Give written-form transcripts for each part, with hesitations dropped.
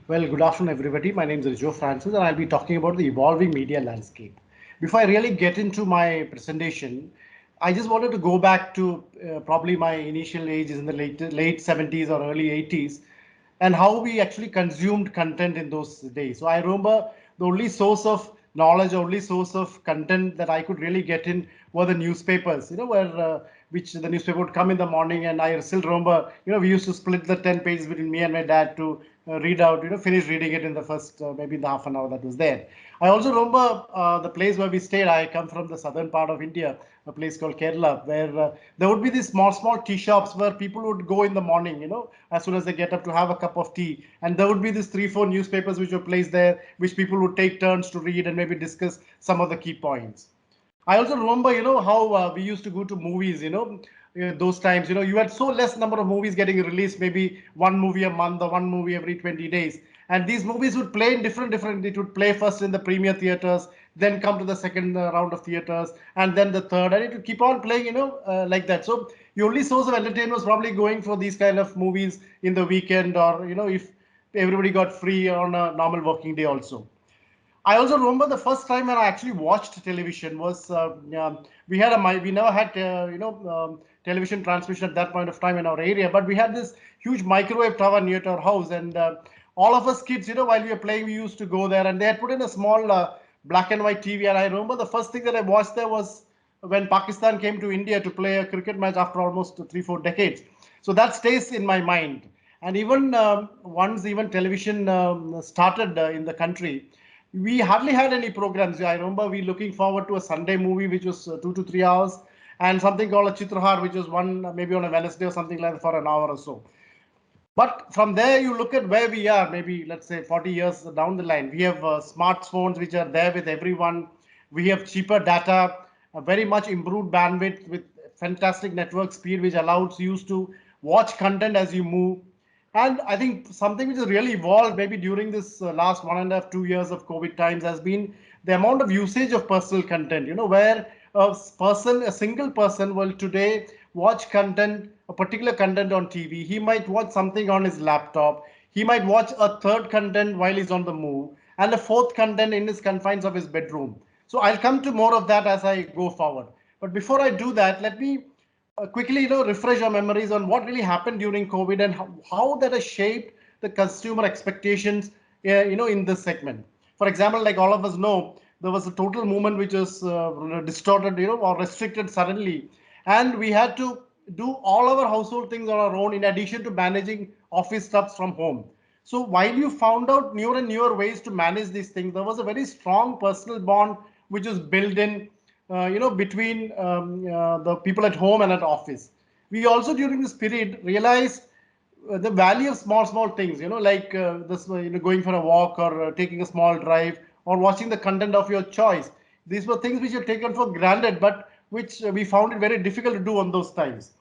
Well, good afternoon, everybody. My name is Joe Francis, and I'll be talking about the evolving media landscape. Before I really get into my presentation, I just wanted to go back to probably my initial ages in the late 70s or early 80s, and how we actually consumed content in those days. So I remember the only source of knowledge, only source of content that I could really get in were the newspapers, where which the newspaper would come in the morning, and I still remember, we used to split the 10 pages between me and my dad to read out, finish reading it in the first, maybe in the half an hour that was there. I also remember the place where we stayed. I come from the southern part of India, a place called Kerala, where there would be these small tea shops where people would go in the morning, as soon as they get up to have a cup of tea. And there would be these three, four newspapers which were placed there, which people would take turns to read and maybe discuss some of the key points. I also remember, how we used to go to movies, those times, you had so less number of movies getting released, maybe one movie a month or one movie every 20 days. And these movies would play in different, it would play first in the premier theaters, then come to the second round of theaters, and then the third, and it would keep on playing, like that. So your only source of entertainment was probably going for these kind of movies in the weekend, or, if everybody got free on a normal working day also. I also remember the first time when I actually watched television was we never had television transmission at that point of time in our area, but we had this huge microwave tower near to our house, and all of us kids, while we were playing, we used to go there, and they had put in a small black and white TV, and I remember the first thing that I watched there was when Pakistan came to India to play a cricket match after almost 3-4 decades. So that stays in my mind. And even once even television started in the country, we hardly had any programs. I remember we looking forward to a Sunday movie which was 2 to 3 hours, and something called a Chitrahar, which was one maybe on a Wednesday or something like that for an hour or so. But from there, you look at where we are, maybe let's say 40 years down the line. We have smartphones which are there with everyone. We have cheaper data, a very much improved bandwidth with fantastic network speed, which allows you to watch content as you move. And I think something which has really evolved maybe during this last 1.5, 2 years of COVID times has been the amount of usage of personal content, where a single person will today watch content, a particular content on TV. He might watch something on his laptop. He might watch a third content while he's on the move, and a fourth content in his confines of his bedroom. So I'll come to more of that as I go forward. But before I do that, let me quickly, refresh our memories on what really happened during COVID and how that has shaped the consumer expectations, in this segment. For example, like all of us know, there was a total movement which was distorted, or restricted suddenly, and we had to do all our household things on our own in addition to managing office stuff from home. So while you found out newer and newer ways to manage these things, there was a very strong personal bond which was built in, between the people at home and at office. We also during this period realized the value of small things, like this, going for a walk, or taking a small drive, or watching the content of your choice. These were things which are taken for granted, but which we found it very difficult to do on those times.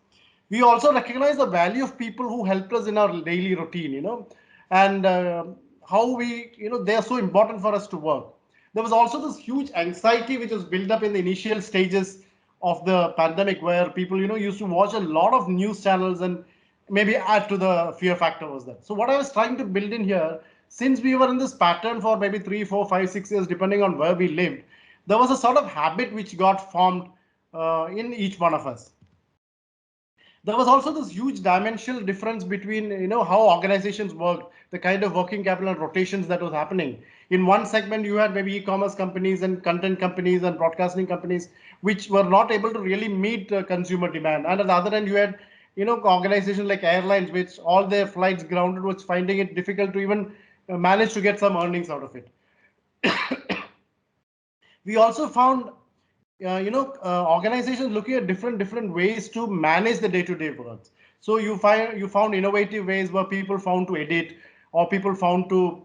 We also recognize the value of people who helped us in our daily routine, and how they are so important for us to work. There was also this huge anxiety which was built up in the initial stages of the pandemic, where people, used to watch a lot of news channels and maybe add to the fear factor was that. So what I was trying to build in here, since we were in this pattern for maybe 3, 4, 5, 6 years, depending on where we lived, there was a sort of habit which got formed in each one of us. There was also this huge dimensional difference between, how organizations worked, the kind of working capital and rotations that was happening. In one segment, you had maybe e-commerce companies and content companies and broadcasting companies which were not able to really meet consumer demand, and at the other end you had, organizations like airlines which all their flights grounded, was finding it difficult to even manage to get some earnings out of it. We also found, organizations looking at different ways to manage the day-to-day work. So you found innovative ways where people found to edit, or people found to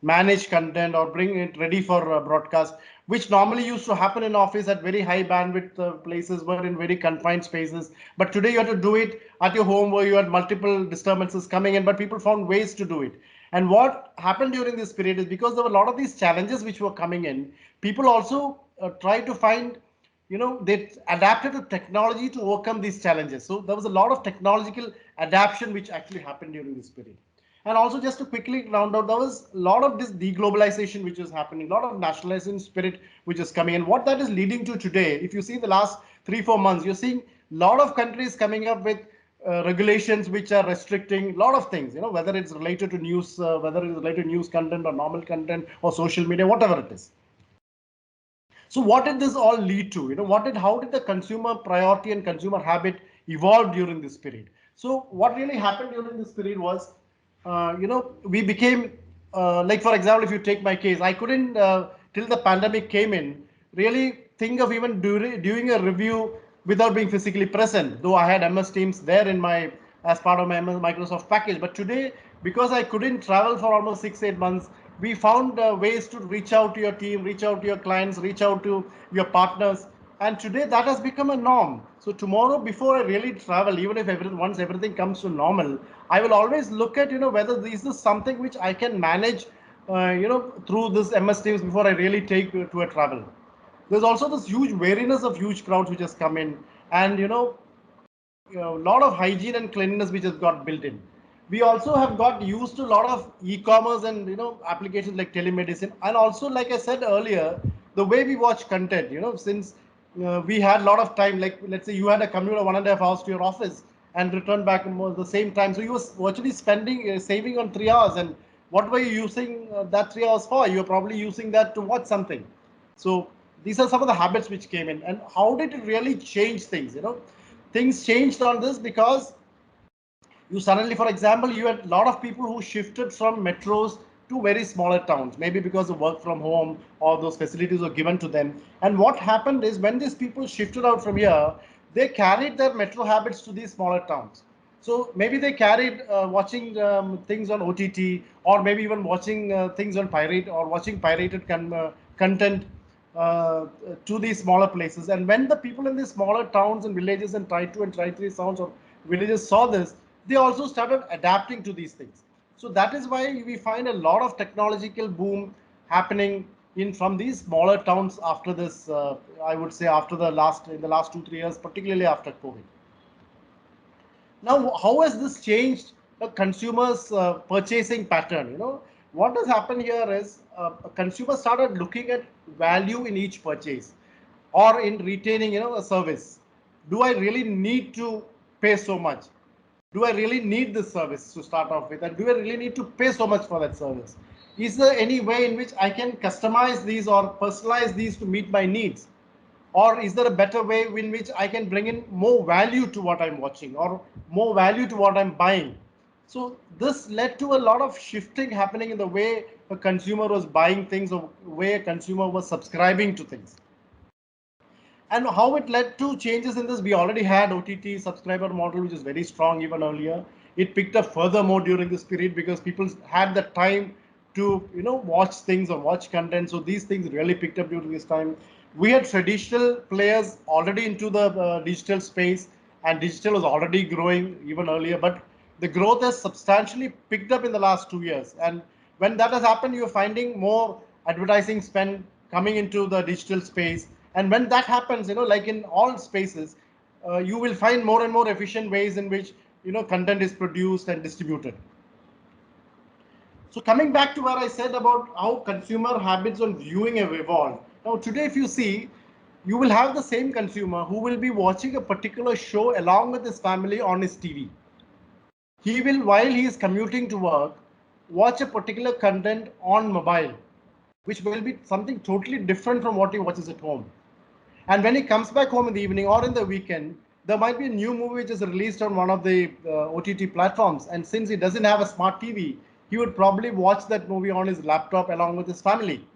manage content or bring it ready for broadcast, which normally used to happen in office at very high bandwidth places, were in very confined spaces. But today you have to do it at your home where you had multiple disturbances coming in, but people found ways to do it. And what happened during this period is, because there were a lot of these challenges which were coming in, people also tried to find, they adapted to technology to overcome these challenges. So there was a lot of technological adaptation which actually happened during this period. And also, just to quickly round out, there was a lot of this deglobalization which is happening, a lot of nationalization spirit which is coming. And what that is leading to today, if you see the last 3-4 months, you're seeing a lot of countries coming up with regulations which are restricting a lot of things, whether it's related to news, whether it's related to news content or normal content or social media, whatever it is. So what did this all lead to? How did the consumer priority and consumer habit evolve during this period? So what really happened during this period was, we became, like for example, if you take my case, I couldn't, till the pandemic came in, really think of even doing a review without being physically present, though I had MS Teams there as part of my Microsoft package. But today, because I couldn't travel for almost 6-8 months, we found ways to reach out to your team, reach out to your clients, reach out to your partners. And today that has become a norm. So tomorrow, before I really travel, even if once everything comes to normal, I will always look at, whether this is something which I can manage, through this MS Teams before I really take to a travel. There's also this huge wariness of huge crowds which has come in, and a lot of hygiene and cleanliness which has got built in. We also have got used to a lot of e-commerce and applications like telemedicine, and also, like I said earlier, the way we watch content. Since we had a lot of time, like let's say you had a commute of 1.5 hours to your office and return back at the same time, so you were virtually spending saving on 3 hours. And what were you using that 3 hours for? You're probably using that to watch something. So these are some of the habits which came in, and how did it really change things? Things changed on this because you suddenly, for example, you had a lot of people who shifted from metros to very smaller towns, maybe because of work from home or those facilities were given to them. And what happened is, when these people shifted out from here, they carried their metro habits to these smaller towns. So maybe they carried watching things on OTT, or maybe even watching things on pirate, or watching pirated content uh, to these smaller places. And when the people in these smaller towns and villages and Tri 2 and Tri 3 towns or villages saw this, they also started adapting to these things. So that is why we find a lot of technological boom happening in from these smaller towns after this. I would say after in the last 2-3 years, particularly after COVID. Now, how has this changed a consumer's purchasing pattern? What has happened here is a consumer started looking at value in each purchase, or in retaining, a service. Do I really need to pay so much? Do I really need this service to start off with? And do I really need to pay so much for that service? Is there any way in which I can customize these or personalize these to meet my needs? Or is there a better way in which I can bring in more value to what I'm watching, or more value to what I'm buying? So this led to a lot of shifting happening in the way a consumer was buying things, or way a consumer was subscribing to things. And how it led to changes in this, we already had OTT subscriber model, which is very strong even earlier. It picked up furthermore during this period because people had the time to watch things or watch content. So these things really picked up during this time. We had traditional players already into the digital space, and digital was already growing even earlier, but the growth has substantially picked up in the last 2 years. And when that has happened, you're finding more advertising spend coming into the digital space. And when that happens, like in all spaces, you will find more and more efficient ways in which content is produced and distributed. So coming back to where I said about how consumer habits on viewing have evolved. Now today, if you see, you will have the same consumer who will be watching a particular show along with his family on his TV. He will, while he is commuting to work, watch a particular content on mobile, which will be something totally different from what he watches at home. And when he comes back home in the evening or in the weekend, there might be a new movie which is released on one of the OTT platforms. And since he doesn't have a smart TV, he would probably watch that movie on his laptop along with his family.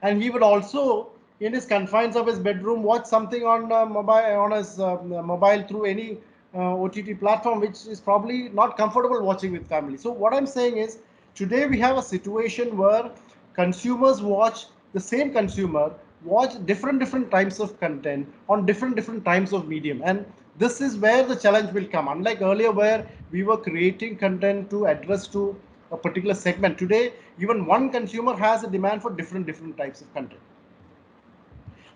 And he would also, in his confines of his bedroom, watch something on mobile through any OTT platform, which is probably not comfortable watching with family. So what I'm saying is, today we have a situation where consumers watch, the same consumer watch different types of content on different types of medium. And this is where the challenge will come. Unlike earlier, where we were creating content to address to a particular segment, today even one consumer has a demand for different types of content.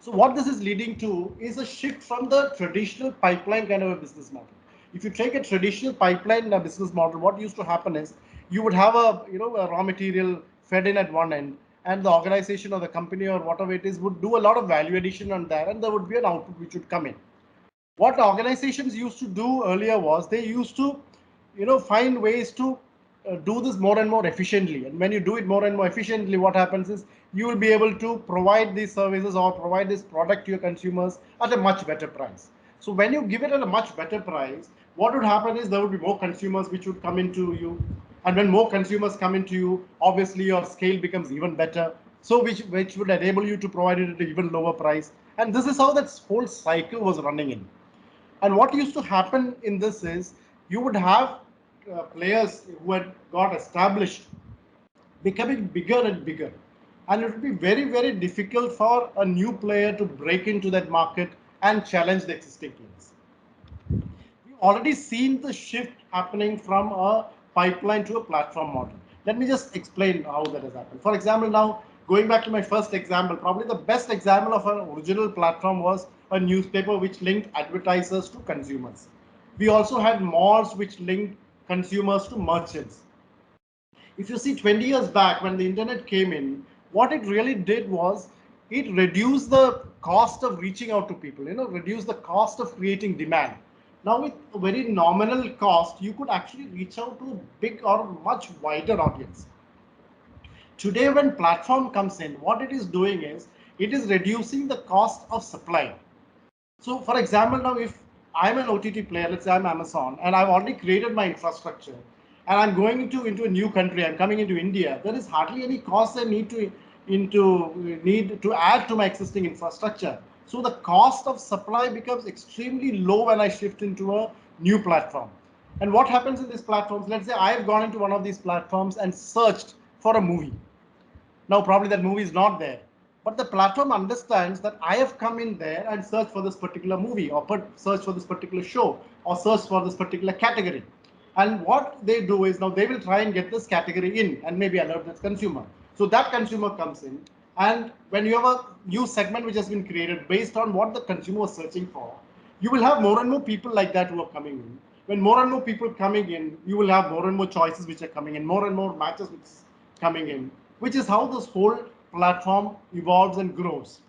So what this is leading to is a shift from the traditional pipeline kind of a business model. If you take a traditional pipeline business model, what used to happen is, You would have a raw material fed in at one end, and the organization or the company or whatever it is would do a lot of value addition on that, and there would be an output which would come in. What organizations used to do earlier was they used to, find ways to do this more and more efficiently. And when you do it more and more efficiently, what happens is you will be able to provide these services or provide this product to your consumers at a much better price. So when you give it at a much better price, what would happen is there would be more consumers which would come into you. And when more consumers come into you, obviously your scale becomes even better. So which would enable you to provide it at an even lower price. And this is how that whole cycle was running in. And what used to happen in this is you would have players who had got established becoming bigger and bigger. And it would be very, very difficult for a new player to break into that market and challenge the existing players. We've already seen the shift happening from a pipeline to a platform model. Let me just explain how that has happened. For example, now going back to my first example, probably the best example of an original platform was a newspaper which linked advertisers to consumers. We also had malls which linked consumers to merchants. If you see 20 years back when the internet came in, what it really did was it reduced the cost of reaching out to people, reduce the cost of creating demand. Now with a very nominal cost, you could actually reach out to a big or much wider audience. Today, when platform comes in, what it is doing is it is reducing the cost of supply. So for example, now if I'm an OTT player, let's say I'm Amazon, and I've already created my infrastructure, and I'm going into a new country, I'm coming into India, there is hardly any cost I need to add to my existing infrastructure. So the cost of supply becomes extremely low when I shift into a new platform. And what happens in these platforms? Let's say I've gone into one of these platforms and searched for a movie. Now, probably that movie is not there, but the platform understands that I have come in there and searched for this particular movie or search for this particular show or search for this particular category. And what they do is now they will try and get this category in and maybe alert this consumer. So that consumer comes in, and when you have a new segment which has been created based on what the consumer was searching for, you will have more and more people like that who are coming in. When more and more people coming in, you will have more and more choices which are coming in, more and more matches which is coming in, which is how this whole platform evolves and grows.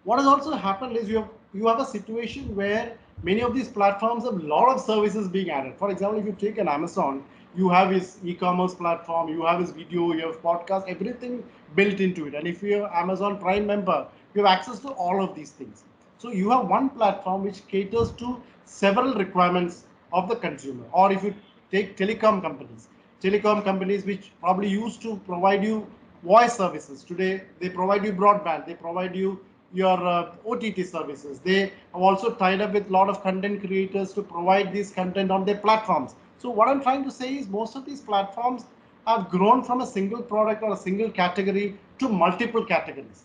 What has also happened is you have a situation where many of these platforms have a lot of services being added. For example, if you take an Amazon, you have his e-commerce platform, you have his video, you have podcast, everything built into it. And if you're Amazon Prime member, you have access to all of these things. So you have one platform which caters to several requirements of the consumer. Or if you take telecom companies which probably used to provide you voice services. Today, they provide you broadband, they provide you your OTT services. They have also tied up with a lot of content creators to provide this content on their platforms. So what I'm trying to say is most of these platforms have grown from a single product or a single category to multiple categories.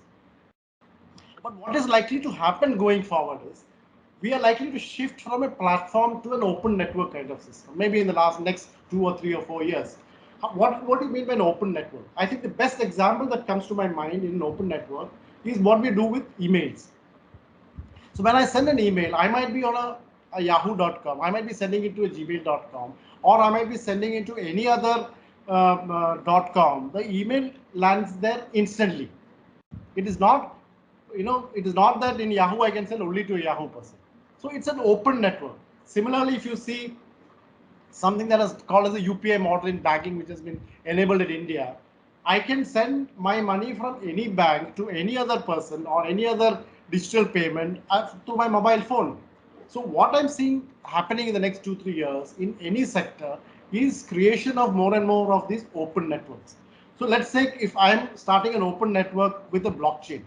But what is likely to happen going forward is we are likely to shift from a platform to an open network kind of system, maybe in the next 2 or 3 or 4 years. What do you mean by an open network? I think the best example that comes to my mind in an open network is what we do with emails. So when I send an email, I might be on a yahoo.com, I might be sending it to a gmail.com, or I might be sending it to any other .com. The email lands there instantly. It is not, it is not that in Yahoo I can send only to a Yahoo person. So it's an open network. Similarly, if you see something that is called as a UPI model in banking, which has been enabled in India, I can send my money from any bank to any other person or any other digital payment to my mobile phone. So what I'm seeing happening in the next 2-3 years in any sector is creation of more and more of these open networks. So let's say if I'm starting an open network with a blockchain.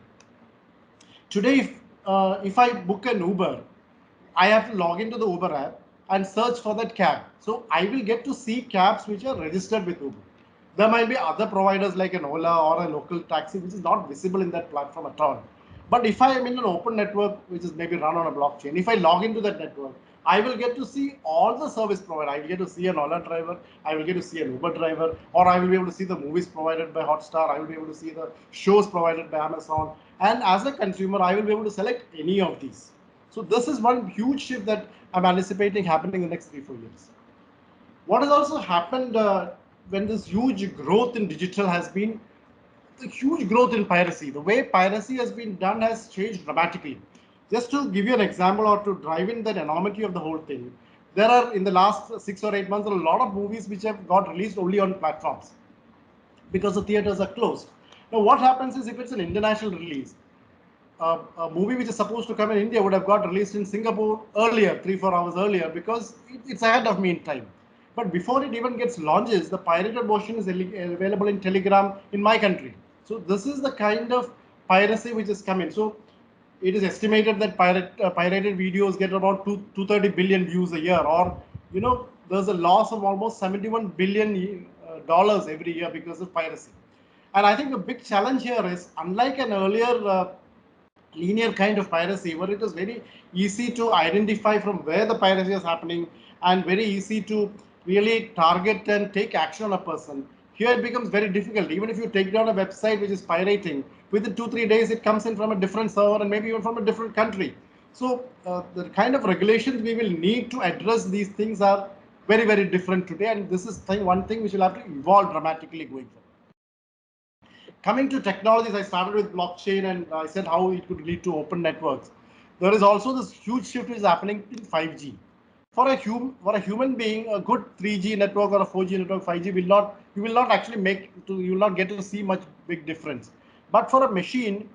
Today, if I book an Uber, I have to log into the Uber app and search for that cab. So I will get to see cabs which are registered with Uber. There might be other providers like an Ola or a local taxi which is not visible in that platform at all. But if I am in an open network which is maybe run on a blockchain, if I log into that network, I will get to see all the service providers. I will get to see an Ola driver, I will get to see an Uber driver, or I will be able to see the movies provided by Hotstar, I will be able to see the shows provided by Amazon. And as a consumer, I will be able to select any of these. So this is one huge shift that I'm anticipating happening in the next 3-4 years. What has also happened when this huge growth in digital has been the huge growth in piracy. The way piracy has been done has changed dramatically. Just to give you an example or to drive in that enormity of the whole thing, there are in the last 6 or 8 months a lot of movies which have got released only on platforms because the theaters are closed. Now, what happens is if it's an international release, a movie which is supposed to come in India would have got released in Singapore earlier, 3-4 hours earlier, because it's ahead of me in time. But before it even gets launches, the pirated version is available in Telegram in my country. So this is the kind of piracy which is coming. So it is estimated that pirated videos get about 230 billion views a year, or there's a loss of almost 71 billion dollars every year because of piracy. And I think the big challenge here is, unlike an earlier linear kind of piracy where it is very easy to identify from where the piracy is happening and very easy to really target and take action on a person. Here it becomes very difficult. Even if you take down a website which is pirating, within 2-3 days it comes in from a different server and maybe even from a different country. So the kind of regulations we will need to address these things are very, very different today, and this is one thing which will have to evolve dramatically going forward. Coming to technologies, I started with blockchain and I said how it could lead to open networks. There is also this huge shift which is happening in 5G. For a human being, a good 3G network or a 4G network, 5G you will not actually you will not get to see much big difference. But for a machine,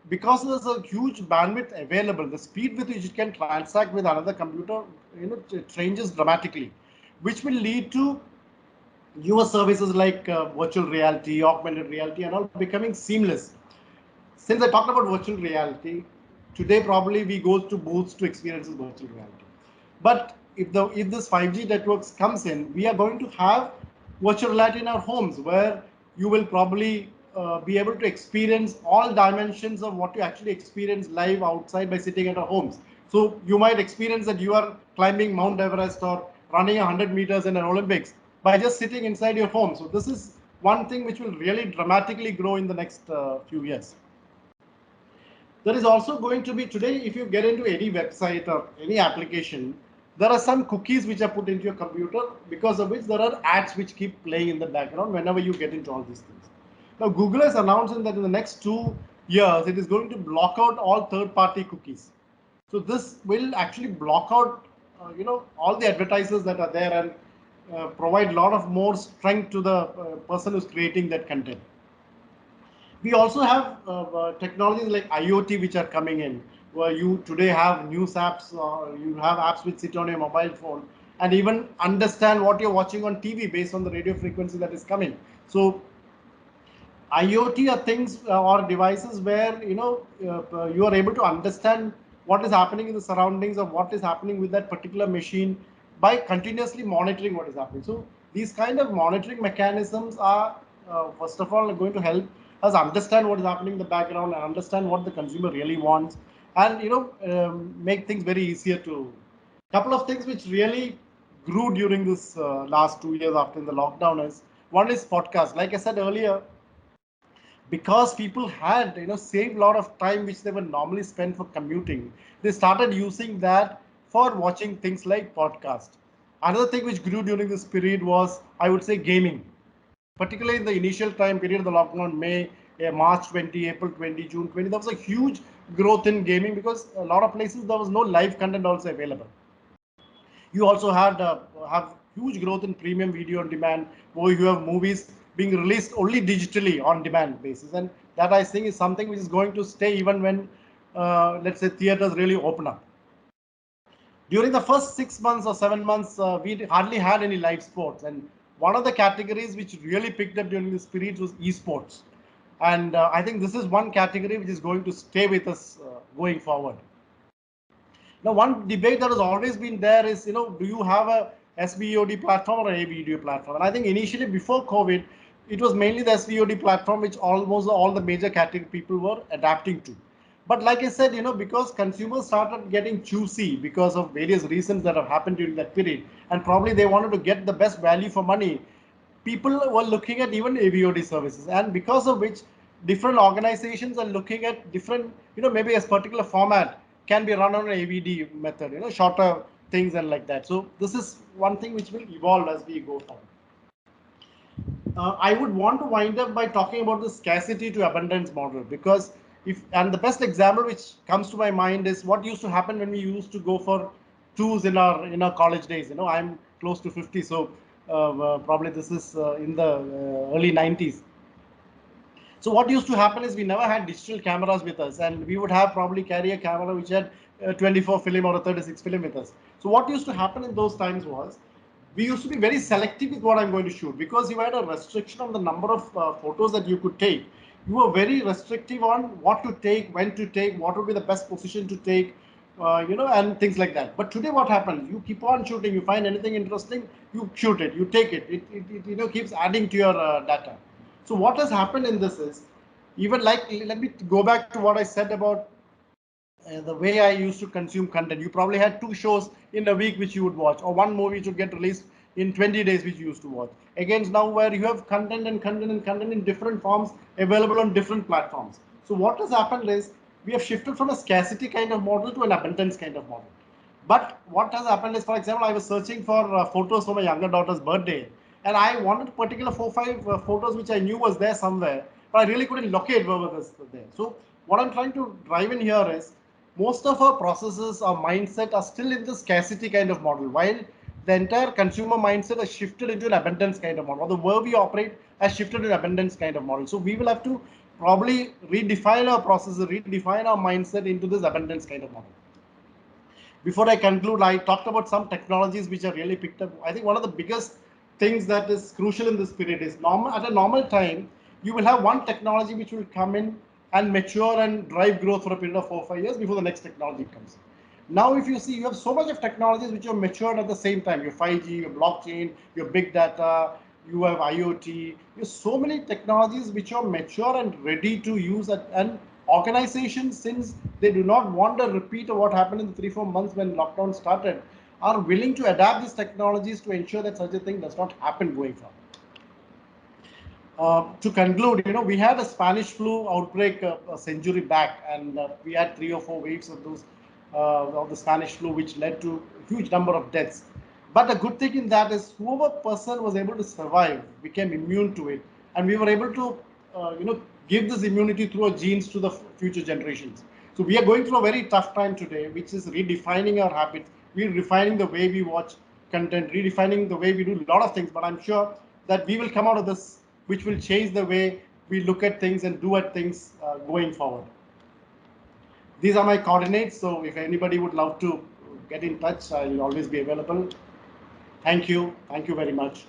because there's a huge bandwidth available, the speed with which it can transact with another computer, it changes dramatically, which will lead to newer services like virtual reality, augmented reality, and all becoming seamless. Since I talked about virtual reality, today probably we go to booths to experience virtual reality. But if this 5G networks comes in, we are going to have virtual reality in our homes, where you will probably be able to experience all dimensions of what you actually experience live outside by sitting at our homes. So you might experience that you are climbing Mount Everest or running 100 meters in an Olympics by just sitting inside your home. So this is one thing which will really dramatically grow in the next few years. There is also going to be today, if you get into any website or any application, there are some cookies which are put into your computer, because of which there are ads which keep playing in the background whenever you get into all these things. Now, Google has announced that in the next 2 years, it is going to block out all third-party cookies. So this will actually block out, all the advertisers that are there and provide a lot of more strength to the person who's creating that content. We also have technologies like IoT which are coming in, where you today have news apps, you have apps which sit on your mobile phone and even understand what you're watching on TV based on the radio frequency that is coming. So IoT are things or devices where you are able to understand what is happening in the surroundings of what is happening with that particular machine by continuously monitoring what is happening. So these kind of monitoring mechanisms are first of all going to help us understand what is happening in the background and understand what the consumer really wants, and make things very easier to. Couple of things which really grew during this last 2 years after the lockdown is, one is podcast. Like I said earlier, because people had saved a lot of time which they would normally spend for commuting, they started using that for watching things like podcast. Another thing which grew during this period was, I would say, gaming, particularly in the initial time period of the lockdown, May, March 20, April 20, June 20. There was a huge growth in gaming because a lot of places there was no live content also available. You also had have huge growth in premium video on demand, where you have movies being released only digitally on demand basis, and that I think is something which is going to stay even when let's say theaters really open up. During the first 6 months or 7 months, we hardly had any live sports, and one of the categories which really picked up during this period was esports, and I think this is one category which is going to stay with us going forward. Now, one debate that has always been there is, do you have a SVOD platform or a video platform? And I think initially before COVID, it was mainly the SVOD platform, which almost all the major category people were adapting to. But like I said, because consumers started getting choosy because of various reasons that have happened during that period, and probably they wanted to get the best value for money, people were looking at even AVOD services, and because of which different organizations are looking at different, maybe a particular format can be run on an AVD method, shorter things and like that. So this is one thing which will evolve as we go forward. I would want to wind up by talking about the scarcity to abundance model, because and the best example which comes to my mind is what used to happen when we used to go for tours in our college days. I'm close to 50, so probably this is in the early 90s. So what used to happen is we never had digital cameras with us, and we would have probably carry a camera which had 24 film or a 36 film with us. So what used to happen in those times was we used to be very selective with what I'm going to shoot, because you had a restriction on the number of photos that you could take. You were very restrictive on what to take, when to take, what would be the best position to take, and things like that. But today what happens? You keep on shooting. You find anything interesting, you shoot it, you take it. It keeps adding to your data. So what has happened in this is, even like, let me go back to what I said about the way I used to consume content. You probably had 2 shows in a week which you would watch, or one movie which would get released in 20 days which you used to watch. Against now where you have content and content and content in different forms available on different platforms. So what has happened is we have shifted from a scarcity kind of model to an abundance kind of model. But what has happened is, for example, I was searching for photos for my younger daughter's birthday, and I wanted particular 4-5 photos which I knew was there somewhere, but I really couldn't locate where was there. So what I'm trying to drive in here is most of our processes, our mindset are still in the scarcity kind of model, while the entire consumer mindset has shifted into an abundance kind of model, or the way we operate has shifted to an abundance kind of model. So we will have to probably redefine our processes, redefine our mindset into this abundance kind of model. Before I conclude, I talked about some technologies which are really picked up. I think one of the biggest things that is crucial in this period is at a normal time, you will have one technology which will come in and mature and drive growth for a period of 4 or 5 years before the next technology comes. Now, if you see, you have so much of technologies which are matured at the same time. Your 5G, your blockchain, your big data, you have IoT. You have so many technologies which are mature and ready to use, and organizations, since they do not want a repeat of what happened in the 3-4 months when lockdown started, are willing to adapt these technologies to ensure that such a thing does not happen going forward. To conclude, we had a Spanish flu outbreak a century back, and we had 3 or 4 waves of those of the Spanish flu, which led to a huge number of deaths. But the good thing in that is, whoever person was able to survive became immune to it, and we were able to, give this immunity through our genes to the future generations. So we are going through a very tough time today, which is redefining our habits, redefining the way we watch content, redefining the way we do a lot of things. But I'm sure that we will come out of this, which will change the way we look at things and do at things going forward. These are my coordinates, so if anybody would love to get in touch, I'll always be available. Thank you. Thank you very much.